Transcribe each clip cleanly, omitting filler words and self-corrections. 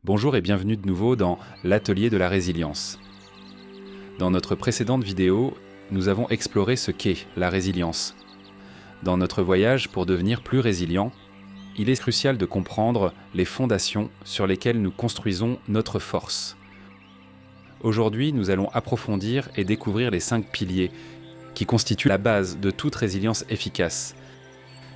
Bonjour et bienvenue de nouveau dans l'atelier de la résilience. Dans notre précédente vidéo, nous avons exploré ce qu'est la résilience. Dans notre voyage pour devenir plus résilient, il est crucial de comprendre les fondations sur lesquelles nous construisons notre force. Aujourd'hui, nous allons approfondir et découvrir les 5 piliers qui constituent la base de toute résilience efficace.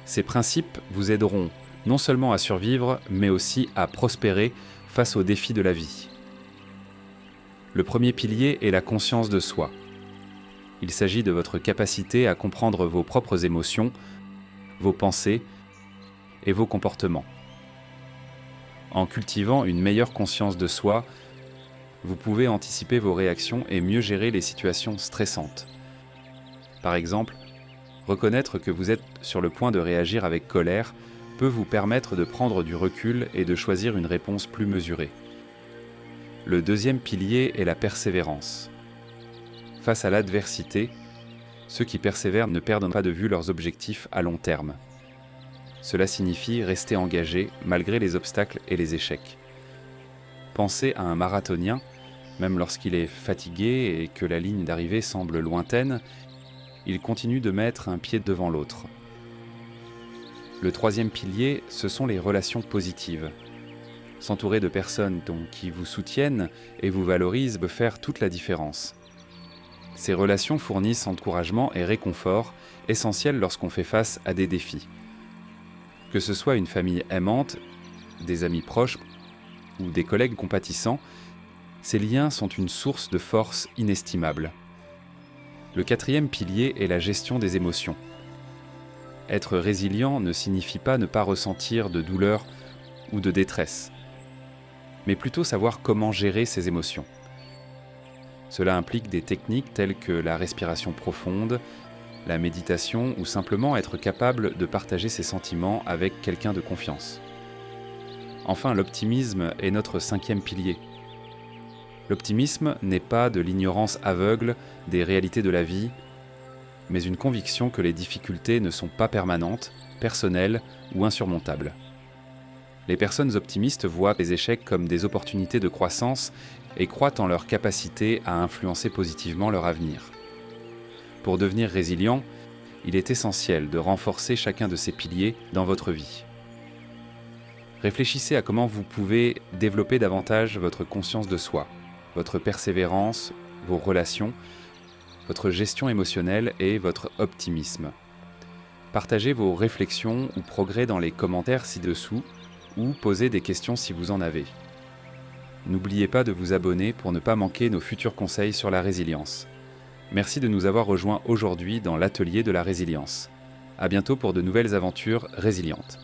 Ces principes vous aideront non seulement à survivre, mais aussi à prospérer face aux défis de la vie. Le premier pilier est la conscience de soi. Il s'agit de votre capacité à comprendre vos propres émotions, vos pensées et vos comportements. En cultivant une meilleure conscience de soi, vous pouvez anticiper vos réactions et mieux gérer les situations stressantes. Par exemple, reconnaître que vous êtes sur le point de réagir avec colère peut vous permettre de prendre du recul et de choisir une réponse plus mesurée. Le deuxième pilier est la persévérance. Face à l'adversité, ceux qui persévèrent ne perdent pas de vue leurs objectifs à long terme. Cela signifie rester engagé malgré les obstacles et les échecs. Pensez à un marathonien, même lorsqu'il est fatigué et que la ligne d'arrivée semble lointaine, il continue de mettre un pied devant l'autre. Le troisième pilier, ce sont les relations positives. S'entourer de personnes qui vous soutiennent et vous valorisent peut faire toute la différence. Ces relations fournissent encouragement et réconfort, essentiels lorsqu'on fait face à des défis. Que ce soit une famille aimante, des amis proches ou des collègues compatissants, ces liens sont une source de force inestimable. Le quatrième pilier est la gestion des émotions. Être résilient ne signifie pas ne pas ressentir de douleur ou de détresse, mais plutôt savoir comment gérer ses émotions. Cela implique des techniques telles que la respiration profonde, la méditation ou simplement être capable de partager ses sentiments avec quelqu'un de confiance. Enfin, l'optimisme est notre 5e pilier. L'optimisme n'est pas de l'ignorance aveugle des réalités de la vie, mais une conviction que les difficultés ne sont pas permanentes, personnelles ou insurmontables. Les personnes optimistes voient les échecs comme des opportunités de croissance et croient en leur capacité à influencer positivement leur avenir. Pour devenir résilient, il est essentiel de renforcer chacun de ces piliers dans votre vie. Réfléchissez à comment vous pouvez développer davantage votre conscience de soi, votre persévérance, vos relations, votre gestion émotionnelle et votre optimisme. Partagez vos réflexions ou progrès dans les commentaires ci-dessous ou posez des questions si vous en avez. N'oubliez pas de vous abonner pour ne pas manquer nos futurs conseils sur la résilience. Merci de nous avoir rejoints aujourd'hui dans l'atelier de la résilience. À bientôt pour de nouvelles aventures résilientes.